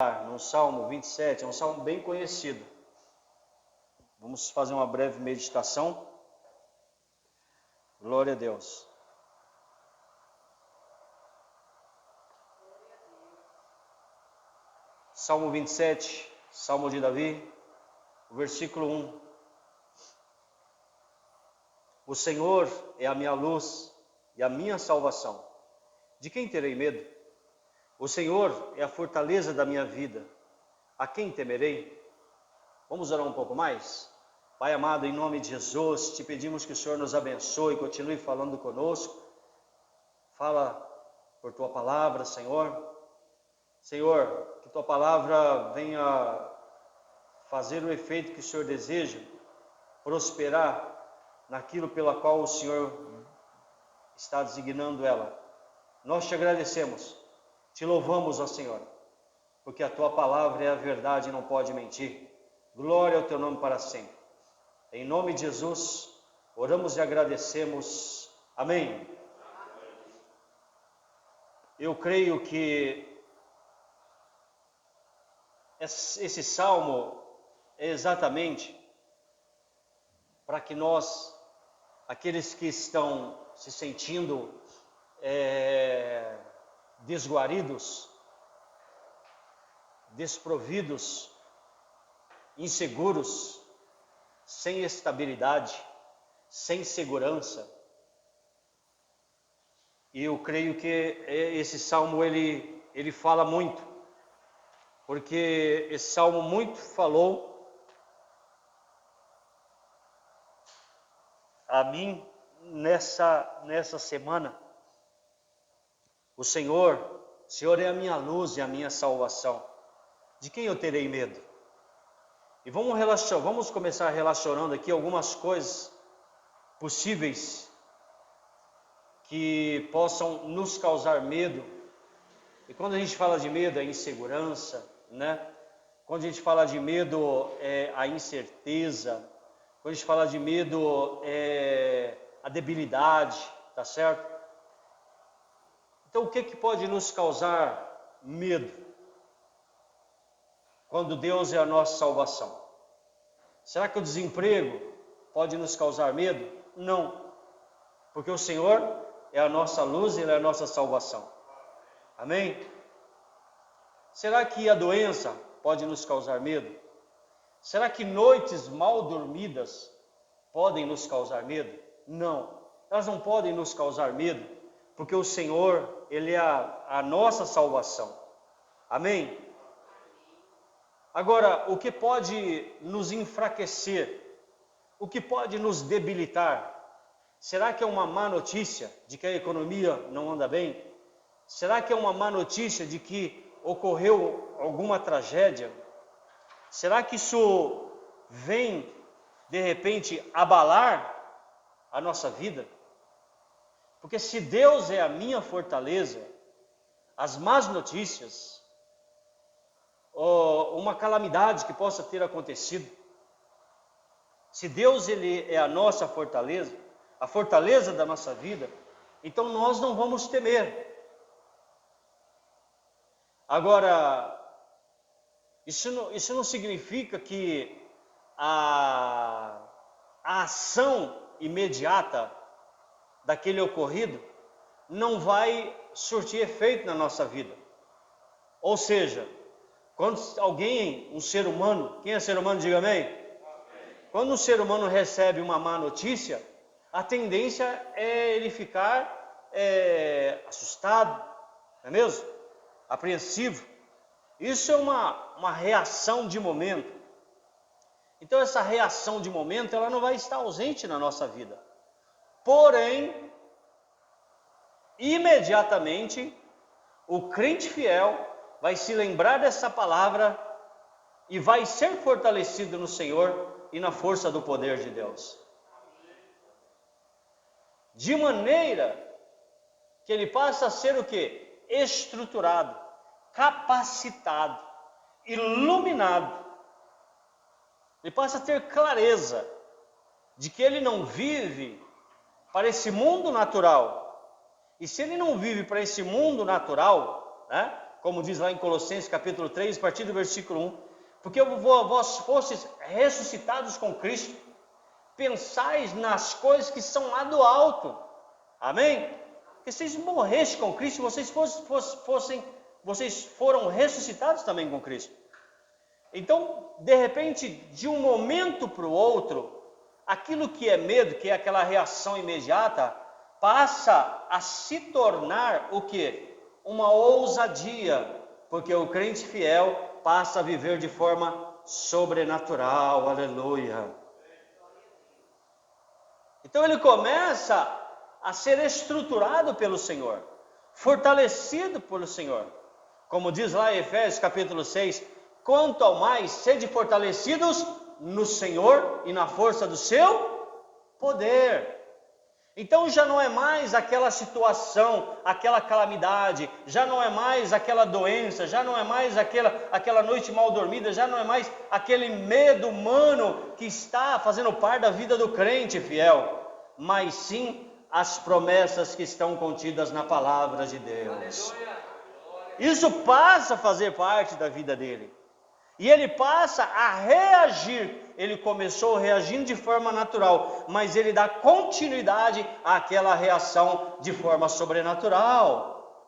No Salmo 27, é um salmo bem conhecido. Vamos fazer uma breve meditação. Glória a Deus. Salmo 27, Salmo de Davi, versículo 1. O Senhor é a minha luz e a minha salvação. De quem terei medo? O Senhor é a fortaleza da minha vida. A quem temerei? Vamos orar um pouco mais? Pai amado, em nome de Jesus, te pedimos que o Senhor nos abençoe, continue falando conosco. Fala por tua palavra, Senhor. Senhor, que tua palavra venha fazer o efeito que o Senhor deseja, prosperar naquilo pela qual o Senhor está designando ela. Nós te agradecemos, te louvamos, ó Senhor, porque a tua palavra é a verdade e não pode mentir. Glória ao teu nome para sempre. Em nome de Jesus, oramos e agradecemos. Amém. Eu creio que esse salmo é exatamente para que nós, aqueles que estão se sentindo desguaridos, desprovidos, inseguros, sem estabilidade, sem segurança. E eu creio que esse salmo ele fala muito, porque esse salmo muito falou a mim nessa semana. O Senhor é a minha luz e a minha salvação. De quem eu terei medo? E vamos começar relacionando aqui algumas coisas possíveis que possam nos causar medo. E quando a gente fala de medo, é insegurança, né? Quando a gente fala de medo, é a incerteza. Quando a gente fala de medo, é a debilidade, tá certo? Então, o que pode nos causar medo? Quando Deus é a nossa salvação. Será que o desemprego pode nos causar medo? Não, porque o Senhor é a nossa luz e Ele é a nossa salvação. Amém? Será que a doença pode nos causar medo? Será que noites mal dormidas podem nos causar medo? Não, elas não podem nos causar medo, porque o Senhor, Ele é a nossa salvação. Amém? Agora, o que pode nos enfraquecer? O que pode nos debilitar? Será que é uma má notícia de que a economia não anda bem? Será que é uma má notícia de que ocorreu alguma tragédia? Será que isso vem, de repente, abalar a nossa vida? Porque se Deus é a minha fortaleza, as más notícias, uma calamidade que possa ter acontecido, se Deus Ele é a nossa fortaleza, a fortaleza da nossa vida, então nós não vamos temer. Agora, isso não significa que a ação imediata daquele ocorrido não vai surtir efeito na nossa vida. Ou seja, quando alguém, um ser humano, quem é ser humano, diga amém? Quando um ser humano recebe uma má notícia, a tendência é ele ficar assustado, não é mesmo? Apreensivo. Isso é uma reação de momento. Então essa reação de momento, ela não vai estar ausente na nossa vida. Porém, imediatamente, o crente fiel vai se lembrar dessa palavra e vai ser fortalecido no Senhor e na força do poder de Deus. De maneira que ele passa a ser o quê? Estruturado, capacitado, iluminado. Ele passa a ter clareza de que ele não vive para esse mundo natural. E se ele não vive para esse mundo natural, né? como diz lá em Colossenses capítulo 3, a partir do versículo 1, porque vós fostes ressuscitados com Cristo, pensais nas coisas que são lá do alto, amém? Porque vocês morressem com Cristo, vocês foram ressuscitados também com Cristo. Então, de repente, de um momento para o outro, aquilo que é medo, que é aquela reação imediata, passa a se tornar o quê? Uma ousadia, porque o crente fiel passa a viver de forma sobrenatural, aleluia. Então ele começa a ser estruturado pelo Senhor, fortalecido pelo Senhor. Como diz lá em Efésios capítulo 6, quanto ao mais, sede fortalecidos no Senhor e na força do seu poder. Então já não é mais aquela situação, aquela calamidade, já não é mais aquela doença, já não é mais aquela noite mal dormida, já não é mais aquele medo humano que está fazendo parte da vida do crente fiel, mas sim as promessas que estão contidas na palavra de Deus. Isso passa a fazer parte da vida dele. E ele passa a reagir. Ele começou reagindo de forma natural, mas ele dá continuidade àquela reação de forma sobrenatural.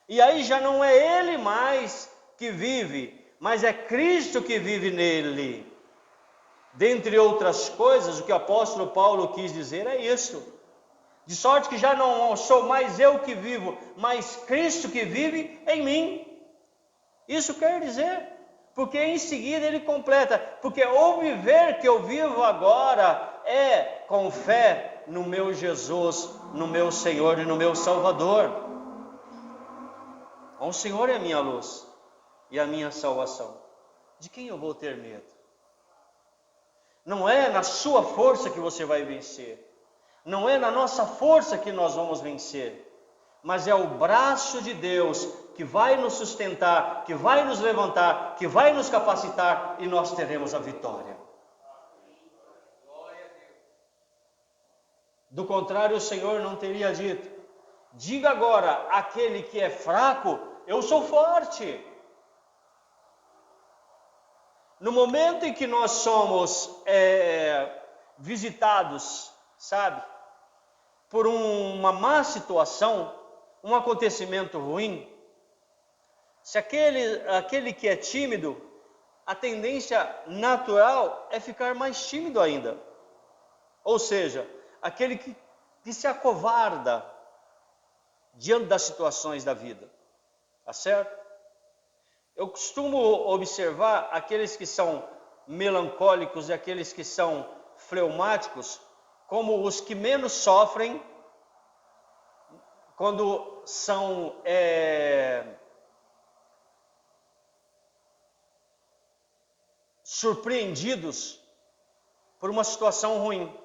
E aí já não é ele mais que vive, mas é Cristo que vive nele. Dentre outras coisas, o que o apóstolo Paulo quis dizer é isso. De sorte que já não sou mais eu que vivo, mas Cristo que vive em mim. Isso quer dizer... Porque em seguida ele completa, porque o viver que eu vivo agora é com fé no meu Jesus, no meu Senhor e no meu Salvador. O Senhor é a minha luz e a minha salvação. De quem eu vou ter medo? Não é na sua força que você vai vencer, não é na nossa força que nós vamos vencer, mas é o braço de Deus que vai nos sustentar, que vai nos levantar, que vai nos capacitar e nós teremos a vitória. Do contrário, o Senhor não teria dito: diga agora àquele que é fraco, eu sou forte. No momento em que nós somos visitados, sabe, por uma má situação, um acontecimento ruim, se aquele que é tímido, a tendência natural é ficar mais tímido ainda. Ou seja, aquele que se acovarda diante das situações da vida. Tá certo? Eu costumo observar aqueles que são melancólicos e aqueles que são fleumáticos como os que menos sofrem quando são surpreendidos por uma situação ruim.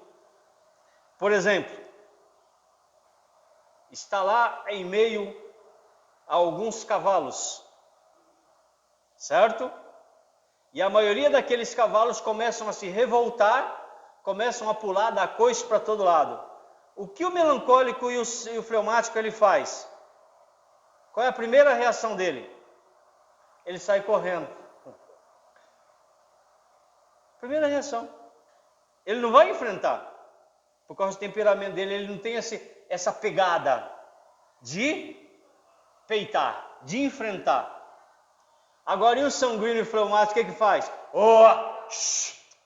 Por exemplo, está lá em meio a alguns cavalos, certo? E a maioria daqueles cavalos começam a se revoltar, começam a pular, dar coice para todo lado. O que o melancólico e o fleumático ele faz? Qual é a primeira reação dele? Ele sai correndo. Primeira reação. Ele não vai enfrentar. Por causa do temperamento dele, ele não tem essa pegada de peitar, de enfrentar. Agora, e o sanguíneo e o fleumático, o que faz?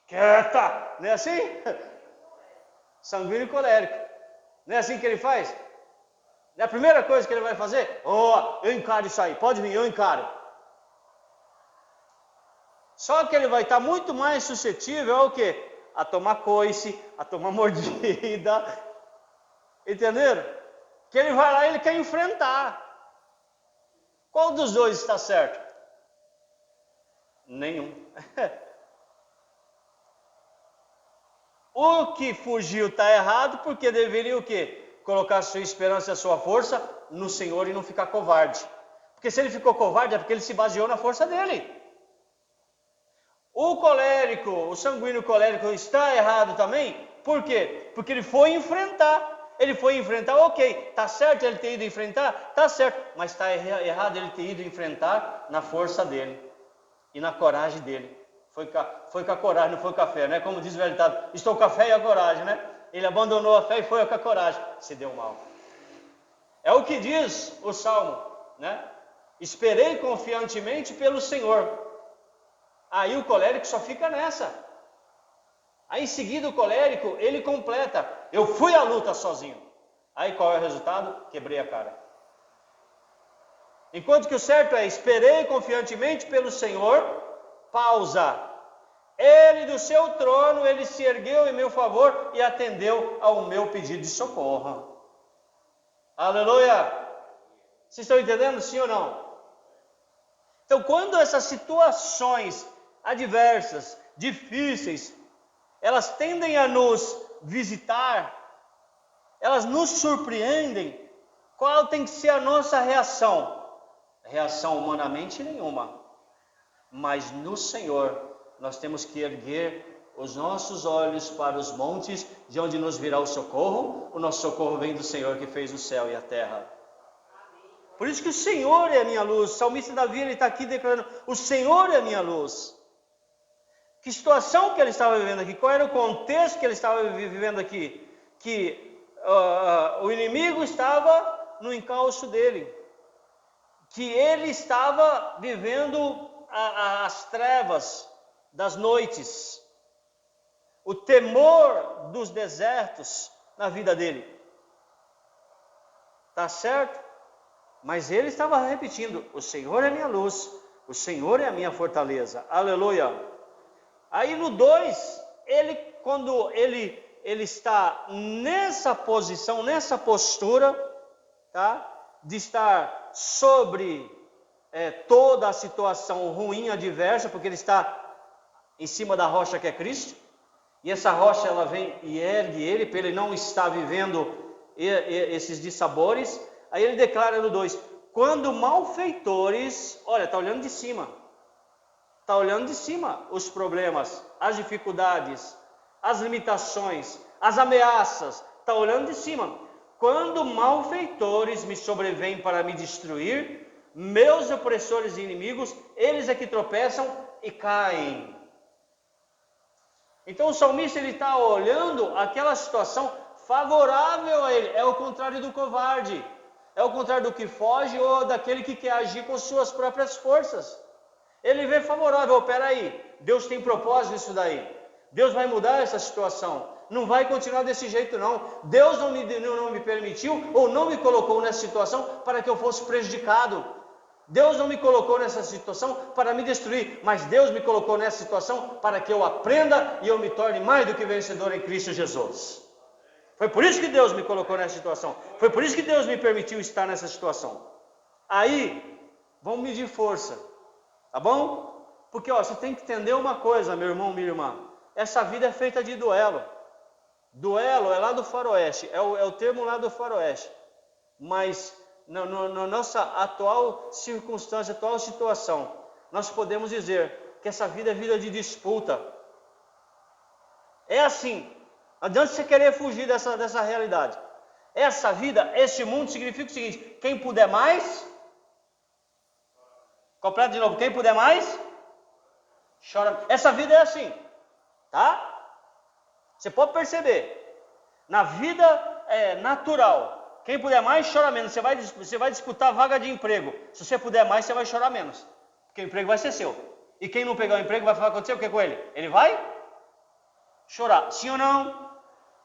Quieta! Não é assim? Sanguíneo e colérico. Não é assim que ele faz? Não é a primeira coisa que ele vai fazer? Eu encaro isso aí, pode vir, eu encaro. Só que ele vai estar muito mais suscetível ao quê? A tomar coice, a tomar mordida. Entenderam? Que ele vai lá e ele quer enfrentar. Qual dos dois está certo? Nenhum. O que fugiu está errado, porque deveria o quê? Colocar a sua esperança e a sua força no Senhor e não ficar covarde. Porque se ele ficou covarde é porque ele se baseou na força dele. O colérico, o sanguíneo colérico está errado também. Por quê? Porque ele foi enfrentar. ele foi enfrentar, ok, está certo ele ter ido enfrentar? Está certo, mas está errado ele ter ido enfrentar na força dele e na coragem dele. Foi com a coragem, não foi com a fé, né? Como diz o velho ditado, estou com a fé e a coragem, né? Ele abandonou a fé e foi com a coragem, se deu mal. É o que diz o Salmo, né? Esperei confiantemente pelo Senhor. Aí o colérico só fica nessa. Aí em seguida o colérico, ele completa, eu fui à luta sozinho. Aí qual é o resultado? Quebrei a cara. Enquanto que o certo é, esperei confiantemente pelo Senhor, pausa. Ele do seu trono, ele se ergueu em meu favor e atendeu ao meu pedido de socorro. Aleluia! Vocês estão entendendo, sim ou não? Então, quando essas situações adversas, difíceis, elas tendem a nos visitar, elas nos surpreendem, qual tem que ser a nossa reação? Reação humanamente nenhuma, mas no Senhor nós temos que erguer os nossos olhos para os montes, de onde nos virá o socorro. O nosso socorro vem do Senhor que fez o céu e a terra. Por isso que o Senhor é a minha luz. O salmista Davi, ele está aqui declarando, o Senhor é a minha luz. Que situação que ele estava vivendo aqui? Qual era o contexto que ele estava vivendo aqui? Que o inimigo estava no encalço dele. Que ele estava vivendo as trevas das noites. O temor dos desertos na vida dele. Tá certo? Mas ele estava repetindo, o Senhor é minha luz, o Senhor é a minha fortaleza. Aleluia. Aí no 2, quando ele está nessa posição, nessa postura, tá? De estar sobre toda a situação ruim, adversa, porque ele está em cima da rocha que é Cristo, e essa rocha ela vem e ergue ele, para ele não estar vivendo esses dissabores. Aí ele declara no 2, quando malfeitores, olha, está olhando de cima, os problemas, as dificuldades, as limitações, as ameaças, está olhando de cima. Quando malfeitores me sobrevêm para me destruir, meus opressores e inimigos, eles é que tropeçam e caem. Então o salmista ele está olhando aquela situação favorável a ele, é o contrário do covarde, é o contrário do que foge ou daquele que quer agir com suas próprias forças. Ele vê favorável, peraí, Deus tem propósito nisso daí, Deus vai mudar essa situação, não vai continuar desse jeito não, Deus não me permitiu ou não me colocou nessa situação para que eu fosse prejudicado. Deus não me colocou nessa situação para me destruir, mas Deus me colocou nessa situação para que eu aprenda e eu me torne mais do que vencedor em Cristo Jesus. Foi por isso que Deus me colocou nessa situação. Foi por isso que Deus me permitiu estar nessa situação. Aí, vamos medir força, tá bom? Porque você tem que entender uma coisa, meu irmão, minha irmã. Essa vida é feita de duelo. Duelo é lá do faroeste, é o termo lá do faroeste. Mas na nossa atual circunstância, atual situação, nós podemos dizer que essa vida é vida de disputa. É assim, não adianta você querer fugir dessa realidade. Essa vida, este mundo significa o seguinte, quem puder mais, completa de novo, quem puder mais, chora. Essa vida é assim, tá? Você pode perceber, na vida natural, quem puder mais, chora menos. Você vai disputar a vaga de emprego. Se você puder mais, você vai chorar menos. Porque o emprego vai ser seu. E quem não pegar o emprego, vai acontecer o que com ele? Ele vai chorar. Sim ou não?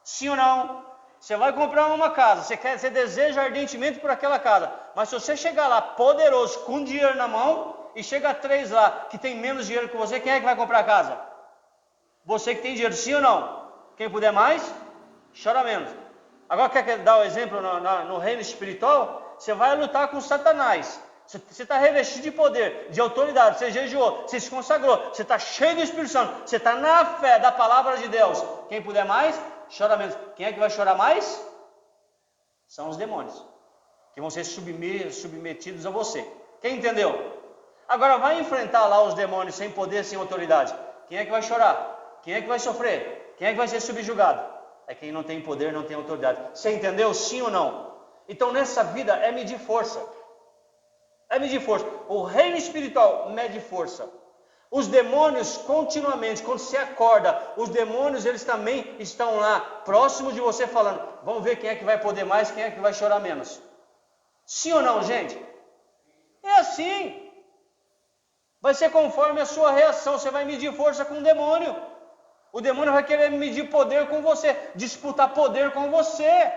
Sim ou não? Você vai comprar uma casa. Você deseja ardentemente por aquela casa. Mas se você chegar lá poderoso, com dinheiro na mão, e chega 3 lá que tem menos dinheiro que você, quem é que vai comprar a casa? Você que tem dinheiro. Sim ou não? Quem puder mais, chora menos. Agora quer dar o exemplo no reino espiritual? Você vai lutar com Satanás. Você está revestido de poder, de autoridade. Você jejuou, você se consagrou. Você está cheio do Espírito Santo. Você está na fé da palavra de Deus. Quem puder mais, chora menos. Quem é que vai chorar mais? São os demônios, que vão ser submetidos a você. Quem entendeu? Agora vai enfrentar lá os demônios sem poder, sem autoridade. Quem é que vai chorar? Quem é que vai sofrer? Quem é que vai ser subjugado? é quem não tem poder, não tem autoridade. Você entendeu? Sim ou não? Então nessa vida é medir força. É medir força. O reino espiritual mede força. Os demônios continuamente, quando você acorda, os demônios eles também estão lá, próximos de você falando, vamos ver quem é que vai poder mais, quem é que vai chorar menos. Sim ou não, gente? É assim. Vai ser conforme a sua reação, você vai medir força com o demônio. O demônio vai querer medir poder com você, disputar poder com você.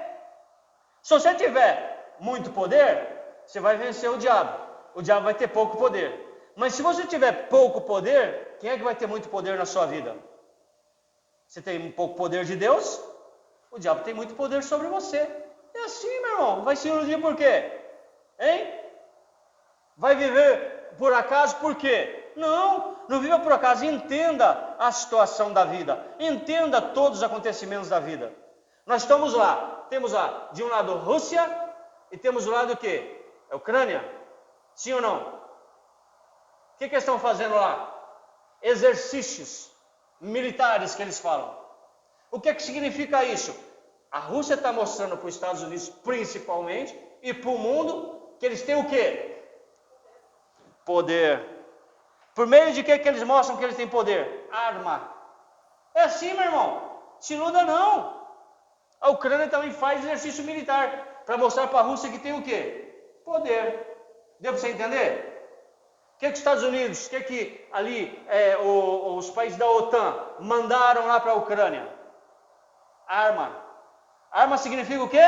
Se você tiver muito poder, você vai vencer o diabo. O diabo vai ter pouco poder. Mas se você tiver pouco poder, quem é que vai ter muito poder na sua vida? Você tem um pouco poder de Deus, o diabo tem muito poder sobre você. É assim, meu irmão. Vai se iludir por quê? Hein? Vai viver por acaso por quê? Não viva por acaso. Entenda a situação da vida. Entenda todos os acontecimentos da vida. Nós estamos lá. Temos lá, de um lado, Rússia, e temos do lado o quê? É Ucrânia. Sim ou não? O que eles estão fazendo lá? Exercícios militares que eles falam. O que significa isso? A Rússia está mostrando para os Estados Unidos, principalmente, e para o mundo, que eles têm o quê? Poder. Por meio de que eles mostram que eles têm poder? Arma. É assim, meu irmão. Se iluda não. A Ucrânia também faz exercício militar para mostrar para a Rússia que tem o quê? Poder. Deu para você entender? O que os Estados Unidos, o que ali os países da OTAN mandaram lá para a Ucrânia? Arma. Arma significa o quê?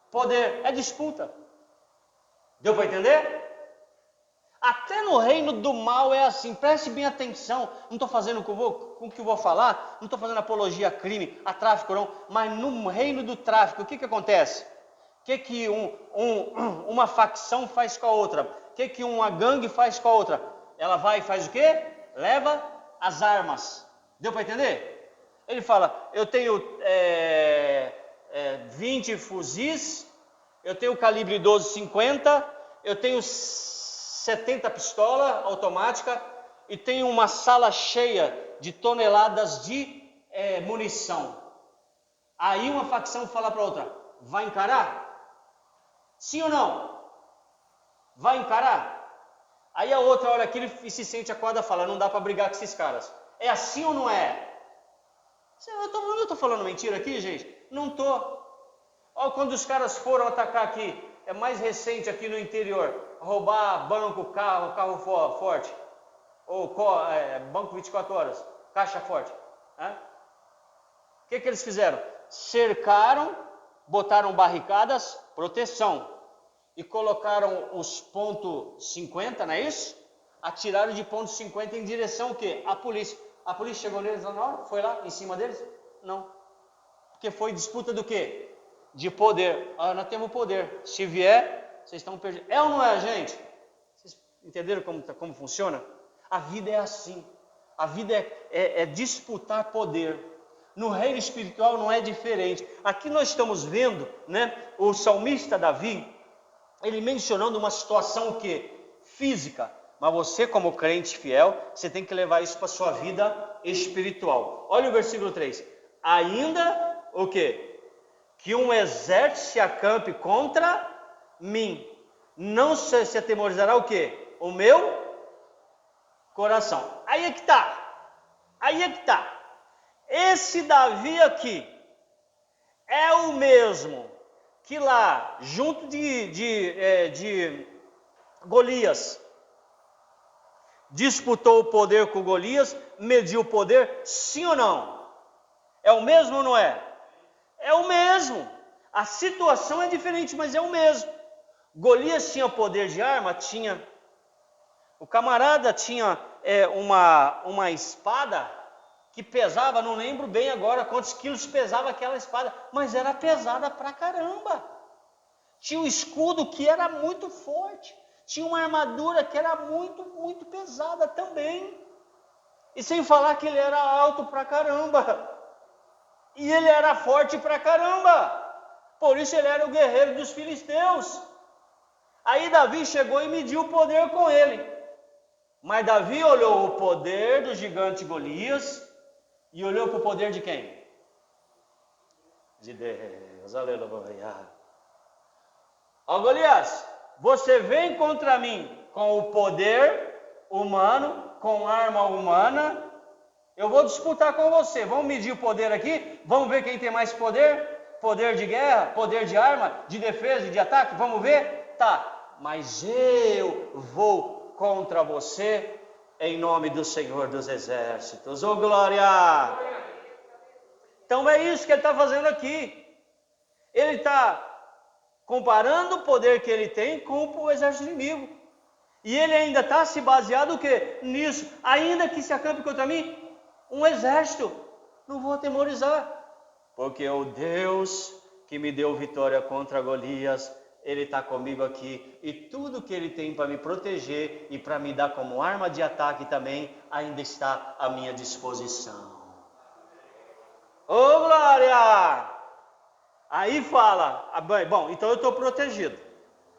Poder. É disputa. Deu para entender? Até no reino do mal é assim. Preste bem atenção. Não estou fazendo com o que eu vou falar. Não estou fazendo apologia a crime, a tráfico não. Mas no reino do tráfico, o que acontece? O que uma facção faz com a outra? O que uma gangue faz com a outra? Ela vai e faz o quê? Leva as armas. Deu para entender? Ele fala, eu tenho 20 fuzis, eu tenho calibre 12,50, eu tenho 70 pistola automática e tenho uma sala cheia de toneladas de munição. Aí uma facção fala para outra, vai encarar? Sim ou não? Vai encarar? Aí a outra olha aquilo e se sente acuada e fala, não dá para brigar com esses caras. É assim ou não é? Eu estou falando mentira aqui, gente? Não estou. Olha quando os caras foram atacar aqui, é mais recente aqui no interior, roubar banco, carro forte, ou banco 24 horas, caixa forte. O que eles fizeram? Cercaram, botaram barricadas, proteção, e colocaram os ponto 50, não é isso? Atiraram de ponto 50 em direção ao quê? A polícia. A polícia chegou neles na hora? Foi lá em cima deles? Não. Porque foi disputa do quê? De poder. Nós temos poder. Se vier, vocês estão perdidos. É ou não é, gente? Vocês entenderam como funciona? A vida é assim. A vida é disputar poder. No reino espiritual não é diferente. Aqui nós estamos vendo, né, o salmista Davi, ele mencionando uma situação o quê? Física. Mas você, como crente fiel, você tem que levar isso para a sua vida espiritual. Olha o versículo 3. Ainda o quê? Que um exército se acampe contra mim. Não se atemorizará o quê? O meu coração. Aí é que está. Aí é que está. Esse Davi aqui é o mesmo que lá, junto de Golias, disputou o poder com Golias, mediu o poder, sim ou não? É o mesmo ou não é? É o mesmo. A situação é diferente, mas é o mesmo. Golias tinha poder de arma? Tinha. O camarada tinha uma espada que pesava, não lembro bem agora quantos quilos pesava aquela espada, mas era pesada pra caramba. Tinha um escudo que era muito forte. Tinha uma armadura que era muito, muito pesada também. E sem falar que ele era alto pra caramba. E ele era forte pra caramba. Por isso ele era o guerreiro dos filisteus. Aí Davi chegou e mediu o poder com ele. Mas Davi olhou o poder do gigante Golias e olhou para o poder de quem? de Deus. Aleluia. Ó Golias, você vem contra mim com o poder humano, com arma humana. Eu vou disputar com você. Vamos medir o poder aqui? Vamos ver quem tem mais poder? Poder de guerra, poder de arma, de defesa e de ataque? Vamos ver? Tá, mas eu vou contra você em nome do Senhor dos Exércitos. Ô glória! Então é isso que ele está fazendo aqui. Ele está comparando o poder que ele tem com o exército inimigo. E ele ainda está se baseado o quê? Nisso. Ainda que se acampe contra mim um exército, não vou atemorizar. Porque o Deus que me deu vitória contra Golias, Ele está comigo aqui. E tudo que Ele tem para me proteger e para me dar como arma de ataque também, ainda está à minha disposição. Ô glória! Aí fala, bom, então eu estou protegido.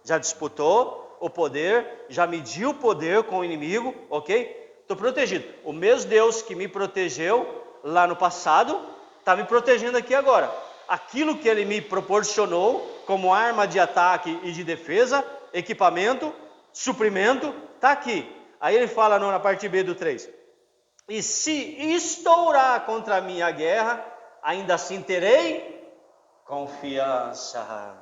Já disputou o poder, já mediu o poder com o inimigo, ok? Estou protegido. O mesmo Deus que me protegeu lá no passado, está me protegendo aqui agora. Aquilo que Ele me proporcionou como arma de ataque e de defesa, equipamento, suprimento, está aqui. Aí ele fala na parte B do 3. E se estourar contra mim a guerra, ainda assim terei confiança.